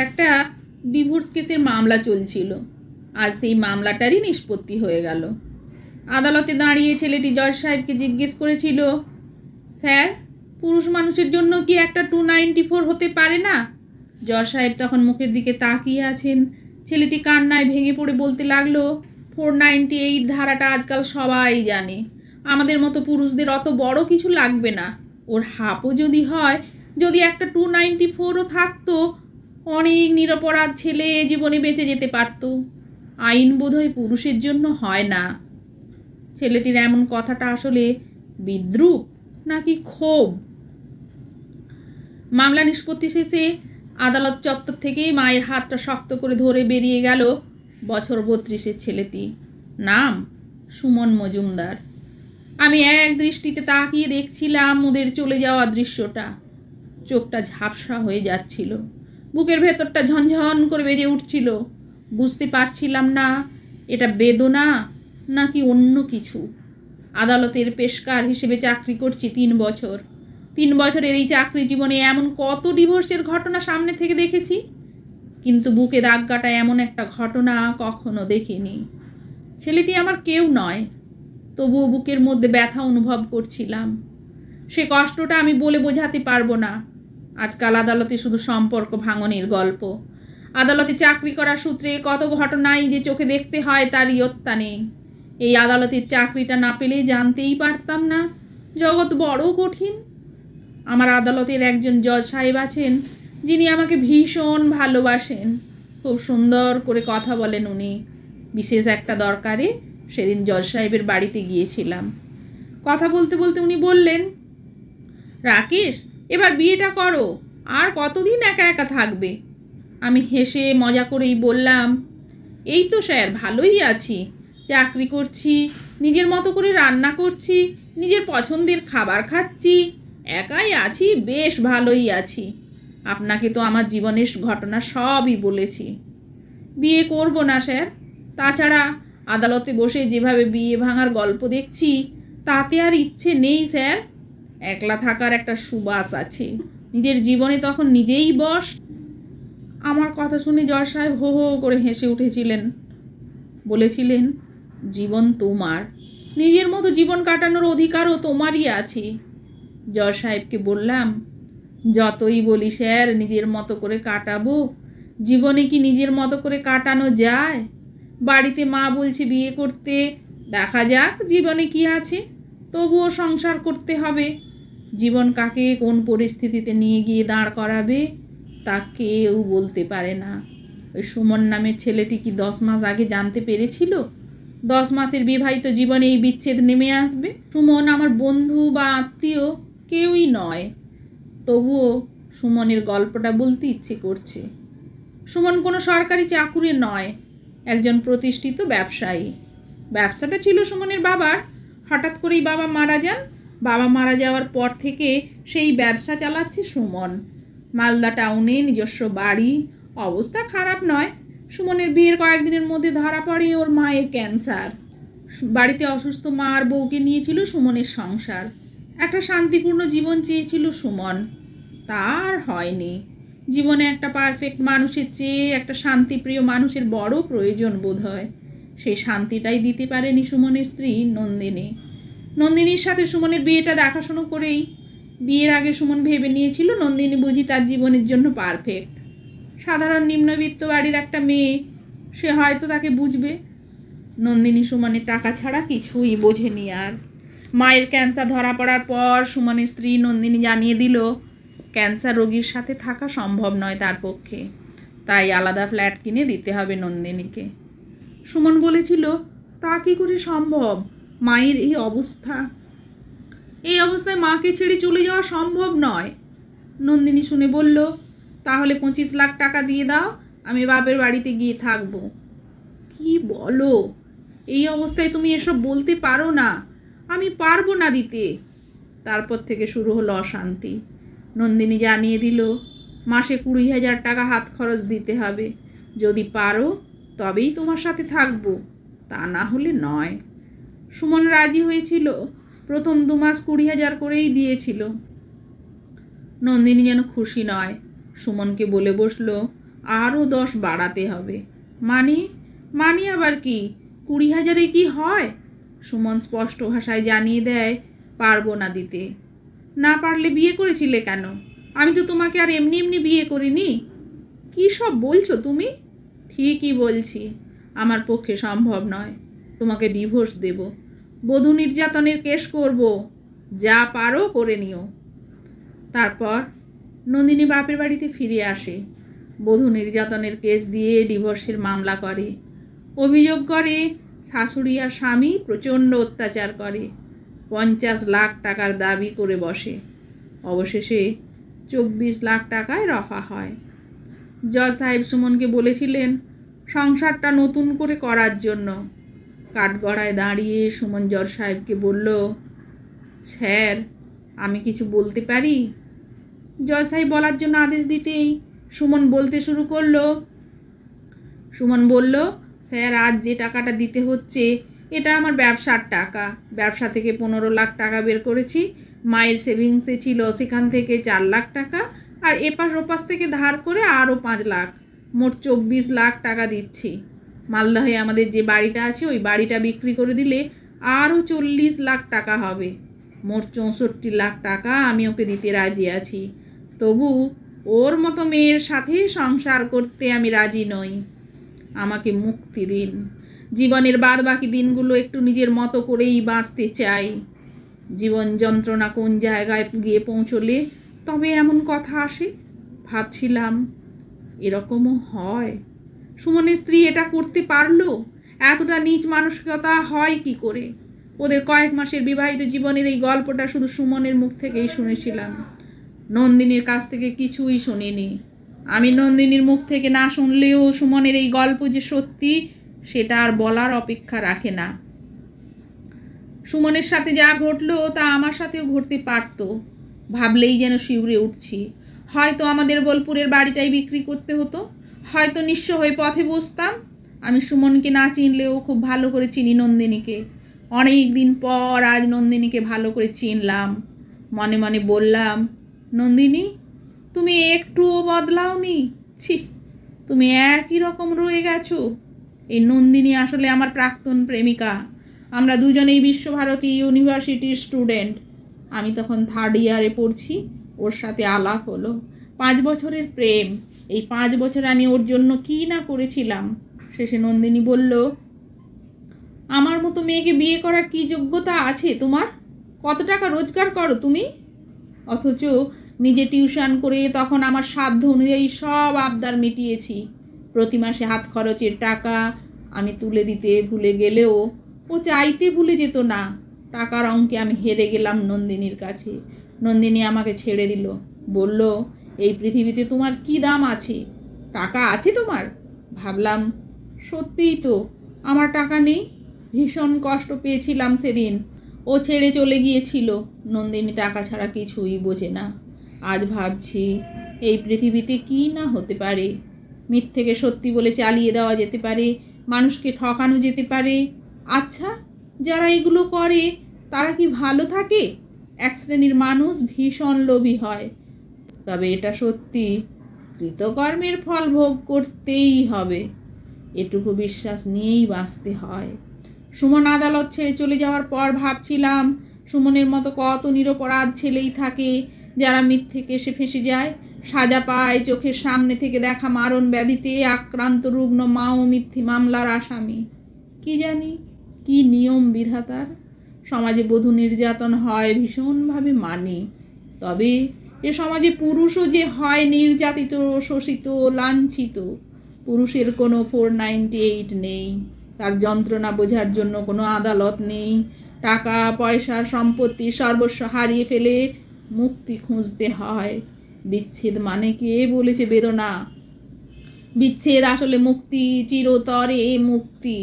একটা ডিভোর্স কেসের মামলা চলছিল। আজ সেই মামলাটারই নিষ্পত্তি হয়ে গেল। আদালতে দাঁড়িয়ে ছেলেটি জজ সাহেবকে জিজ্ঞেস করেছিল, স্যার, পুরুষ মানুষের জন্য কি একটা 294 হতে পারে না? জজ সাহেব তখন মুখের দিকে তাকিয়ে আছেন। ছেলেটি কান্নায় ভেঙে পড়ে বলতে লাগলো, 498 ধারাটা আজকাল সবাই জানে। আমাদের মতো পুরুষদের অত বড় কিছু লাগবে না। ওর হাফও যদি হয়, যদি একটা 294ও থাকতো, অনেক নিরপরাধ ছেলে জীবনে বেঁচে যেতে পারত। আইন বোধহয় পুরুষের জন্য হয় না। ছেলেটির এমন কথাটা আসলে বিদ্রূপ নাকি ক্ষোভ? মামলা নিষ্পত্তি শেষে আদালত চত্বর থেকেই মায়ের হাতটা শক্ত করে ধরে বেরিয়ে গেল বছর 32-এর ছেলেটি। নাম সুমন মজুমদার। আমি এক দৃষ্টিতে তাকিয়ে দেখছিলাম ওদের চলে যাওয়া দৃশ্যটা। চোখটা ঝাপসা হয়ে যাচ্ছিল, বুকের ভেতরটা ঝনঝন করে বেজে উঠছিল। বুঝতে পারছিলাম না এটা বেদনা নাকি অন্য কিছু। আদালতের পেশকার হিসেবে চাকরি করছি 3 বছর। 3 বছরের এই চাকরি জীবনে এমন কত ডিভোর্সের ঘটনা সামনে থেকে দেখেছি, কিন্তু বুকে দাগ কাটা এমন একটা ঘটনা কখনো দেখিনি। ছেলেটি আমার কেউ নয়, তবুও বুকের মধ্যে ব্যথা অনুভব করছিলাম। সে কষ্টটা আমি বলে বোঝাতে পারবো না। আজকাল আদালতে শুধু সম্পর্ক ভাঙনের গল্প। আদালতে চাকরি করার সূত্রে কত ঘটনাই যে চোখে দেখতে হয় তার ইয়ত্তা নেই। এই আদালতের চাকরিটা না পেলে জানতেই পারতাম না জগৎ বড় কঠিন। আমার আদালতের একজন জজ সাহেব আছেন, যিনি আমাকে ভীষণ ভালোবাসেন। খুব সুন্দর করে কথা বলেন উনি। বিশেষ একটা দরকারে সেদিন জজ সাহেবের বাড়িতে গিয়েছিলাম। কথা বলতে বলতে উনি বললেন, রাকেশ, এবার বিয়েটা করো, আর কতদিন একা একা থাকবে? আমি হেসে মজা করেই বললাম, এই তো স্যার, ভালোই আছি। চাকরি করছি, নিজের মতো করে রান্না করছি, নিজের পছন্দের খাবার খাচ্ছি, একাই আছি, বেশ ভালোই আছি। আপনাকে তো আমার জীবনের ঘটনা সবই বলেছি। বিয়ে করব না স্যার। তাছাড়া আদালতে বসে যেভাবে বিয়ে ভাঙার গল্প দেখছি, তাতে আর ইচ্ছে নেই স্যার। একলা থাকার একটা সুবাস আছে, নিজের জীবনে তখন নিজেই বস। আমার কথা শুনে জজ সাহেব হো হো করে হেসে উঠেছিলেন। বলেছিলেন, জীবন তোমার, নিজের মতো জীবন কাটানোর অধিকারও তোমারই আছে। জজ সাহেবকে বললাম, যতই বলি স্যার নিজের মতো করে কাটাবো, জীবনে কি নিজের মতো করে কাটানো যায়? বাড়িতে মা বলছে বিয়ে করতে, দেখা যাক জীবনে কি আছে, তবুও সংসার করতে হবে। জীবন কাকে কোন পরিস্থিতিতে নিয়ে গিয়ে দাঁড় করাবে তা কেউ বলতে পারে না। ওই সুমন নামের ছেলেটি কি 10 মাস আগে জানতে পেরেছিল 10 মাসের বিবাহিত জীবনে এই বিচ্ছেদ নেমে আসবে? সুমন আমার বন্ধু বা আত্মীয় কেউই নয়, তবুও সুমনের গল্পটা বলতে ইচ্ছে করছে। সুমন কোনো সরকারি চাকুরে নয়, একজন প্রতিষ্ঠিত ব্যবসায়ী। ব্যবসাটা ছিল সুমনের বাবার। হঠাৎ করেই বাবা মারা যান। বাবা মারা যাওয়ার পর থেকে সেই ব্যবসা চালাচ্ছে সুমন। মালদা টাউনে নিজস্ব বাড়ি। অবস্থা খারাপ নয়। সুমনের বিয়ের কয়েকদিনের মধ্যে ধরা পড়ে ওর মায়ের ক্যান্সার। বাড়িতে অসুস্থ মা আর বউকে নিয়েছিল সুমনের সংসার। একটা শান্তিপূর্ণ জীবন চেয়েছিল সুমন, তার হয়নি। জীবনে একটা পারফেক্ট মানুষের চেয়ে একটা শান্তিপ্রিয় মানুষের বড় প্রয়োজন বোধ হয়। সেই শান্তিটাই দিতে পারেনি সুমনের স্ত্রী নন্দিনী। নন্দিনীর সাথে সুমনের বিয়েটা দেখাশুনো করেই বিয়ের আগে সুমন ভেবে নিয়েছিল নন্দিনী বুঝি তার জীবনের জন্য পারফেক্ট। সাধারণ নিম্নবিত্ত বাড়ির একটা মেয়ে, সে হয়তো তাকে বুঝবে। নন্দিনী সুমনের টাকা ছাড়া কিছুই বোঝেনি। আর মায়ের ক্যান্সার ধরা পড়ার পর সুমনের স্ত্রী নন্দিনী জানিয়ে দিল ক্যান্সার রোগীর সাথে থাকা সম্ভব নয় তার পক্ষে, তাই আলাদা ফ্ল্যাট কিনে দিতে হবে নন্দিনীকে। সুমন বলেছিল, তা কী করে সম্ভব? মায়ের এই অবস্থা, এই অবস্থায় মাকে ছেড়ে চলে যাওয়া সম্ভব নয়। নন্দিনী শুনে বলল, তাহলে 25 লাখ টাকা দিয়ে দাও, আমি বাপের বাড়িতে গিয়ে থাকবো। কি বলো? এই অবস্থায় তুমি এসব বলতে পারো না। আমি পারবো না দিতে। তারপর থেকে শুরু হলো অশান্তি। নন্দিনী জানিয়ে দিল, মাসে 20,000 টাকা হাত খরচ দিতে হবে। যদি পারো তবেই তোমার সাথে থাকবো, তা না হলে নয়। সুমন রাজি হয়েছিল। প্রথম 2 মাস 20,000 করেই দিয়েছিল। নন্দিনী যেন খুশি নয়। সুমনকে বলে বসলো, আরও 10 বাড়াতে হবে। মানে মানে আবার কি? 20,000-এ কি হয়? সুমন স্পষ্ট ভাষায় জানিয়ে দেয়, পারবো না দিতে। না পারলে বিয়ে করেছিলে কেন? আমি তো তোমাকে আর এমনি এমনি বিয়ে করিনি। কী সব বলছো তুমি? ঠিকই বলছি, আমার পক্ষে সম্ভব নয়। তোমাকে ডিভোর্স দেব, বধূ নির্যাতনের কেস করব, যা পারো করে নিও। তারপর নন্দিনী বাপের বাড়িতে ফিরে আসে, বধূ নির্যাতনের কেস দিয়ে ডিভোর্সের মামলা করে। অভিযোগ করে শাশুড়ি আর স্বামী প্রচণ্ড অত্যাচার করে। 50 লাখ টাকার দাবি করে বসে। অবশেষে 24 লাখ টাকায় রফা হয়। জজ সাহেব সুমনকে বলেছিলেন সংসারটা নতুন করে করার জন্য। কাঠগড়ায় দাঁড়িয়ে সুমন জজ সাহেবকে বলল, স্যার, আমি কিছু বলতে পারি? জজ সাহেব বলার জন্য আদেশ দিতেই সুমন বলতে শুরু করলো। সুমন বলল, স্যার, আজ যে টাকাটা দিতে হচ্ছে এটা আমার ব্যবসার টাকা। ব্যবসা থেকে 15 লাখ টাকা বের করেছি। মায়ের সেভিংসে ছিল সেখান থেকে 4 লাখ টাকা, আর এপাশ ওপাশ থেকে ধার করে আরও 5 লাখ, মোট 24 লাখ টাকা দিচ্ছি। মালদহে আমাদের যে বাড়িটা আছে ওই বাড়িটা বিক্রি করে দিলে আরও 40 লাখ টাকা হবে। মোট 64 লাখ টাকা আমি ওকে দিতে রাজি আছি। তবু ওর মতো মেয়ের সাথে সংসার করতে আমি রাজি নই। আমাকে মুক্তি দিন। জীবনের বাদ বাকি দিনগুলো একটু নিজের মতো করেই বাঁচতে চাই। জীবন যন্ত্রণা কোন জায়গায় গিয়ে পৌঁছলে তবে এমন কথা আসে? ভাবছিলাম এরকমও হয়। সুমনের স্ত্রী এটা করতে পারলো? এতটা নীচ মানসিকতা হয় কি করে? ওদের কয়েক মাসের বিবাহিত জীবনের এই গল্পটা শুধু সুমনের মুখ থেকেই শুনেছিলাম, নন্দিনীর কাছ থেকে কিছুই শুনিনি। আমি নন্দিনীর মুখ থেকে না শুনলেও সুমনের এই গল্প যে সত্যি সেটা আর বলার অপেক্ষা রাখে না। সুমনের সাথে যা ঘটলো তা আমার সাথেও ঘটতে পারত। ভাবলেই যেন শিউরে উঠছি। হয়তো আমাদের বোলপুরের বাড়িটাই বিক্রি করতে হতো, হয়তো নিঃস্ব হয়ে পথে বসতাম। আমি সুমনকে না চিনলেও খুব ভালো করে চিনি নন্দিনীকে। অনেক দিন পর আজ নন্দিনীকে ভালো করে চিনলাম। মনে মনে বললাম, নন্দিনী, তুমি একটুও বদলাওনি। ছি, তুমি একই রকম রয়ে গেছো। এই নন্দিনী আসলে আমার প্রাক্তন প্রেমিকা। আমরা দুজনেই বিশ্বভারতী ইউনিভার্সিটির স্টুডেন্ট। আমি তখন 3rd ইয়ারে পড়ছি। ওর সাথে আলাপ হলো। 5 বছরের প্রেম। এই 5 বছর আমি ওর জন্য কী না করেছিলাম। শেষে নন্দিনী বলল, আমার মতো মেয়েকে বিয়ে করার কী যোগ্যতা আছে তোমার? কত টাকা রোজগার করো তুমি? অথচ নিজে টিউশন করে তখন আমার সাধ্য অনুযায়ী সব আবদার মিটিয়েছি। প্রতি মাসে হাত খরচের টাকা আমি তুলে দিতে ভুলে গেলেও ও চাইতে ভুলে যেত না। টাকার অঙ্কে আমি হেরে গেলাম নন্দিনীর কাছে। নন্দিনী আমাকে ছেড়ে দিল। বলল, এই পৃথিবীতে তোমার কি দাম আছে? টাকা আছে তোমার? ভাবলাম, সত্যিই তো, আমার টাকা নেই। ভীষণ কষ্ট পেয়েছিলাম সেদিন। ও ছেড়ে চলে গিয়েছিল। নন্দিনী টাকা ছাড়া কিছুই বোঝে না। আজ ভাবছি এই পৃথিবীতে কি না হতে পারে। মিথ্যেকে সত্যি বলে চালিয়ে দেওয়া যেতে পারে, মানুষকে ঠকানো যেতে পারে। আচ্ছা, যারা এগুলো করে তারা কি ভালো থাকে? এক শ্রেণীর মানুষ ভীষণ লোভী হয়। তবে এটা সত্যি, কৃতকর্মের ফল ভোগ করতেই হবে। এটুকু বিশ্বাস নিয়েই বাঁচতে হয়। সুমন আদালত ছেড়ে চলে যাওয়ার পর ভাবছিলাম, সুমনের মতো কত নিরপরাধ ছেলেই থাকে যারা মিথ্যে কেসে ফেঁসে যায়, সাজা পায়, চোখের সামনে থেকে দেখা মারণ ব্যাধিতে আক্রান্ত রুগ্ন মা ও মিথ্যে মামলার আসামি। কি জানি কি নিয়ম বিধাতার। সমাজে বধূ নির্যাতন হয় ভীষণভাবে মানি। তবে এ সমাজে পুরুষও যে হয় নির্যাতিত, শোষিত, লাঞ্ছিত। পুরুষের কোনো 498 নেই। তার যন্ত্রণা বোঝার জন্য কোনো আদালত নেই। টাকা পয়সা সম্পত্তি সর্বস্ব হারিয়ে ফেলে মুক্তি খুঁজতে হয়। বিচ্ছেদ মানে কে বলেছে বেদনা? বিচ্ছেদ আসলে মুক্তি, চিরতরে মুক্তি।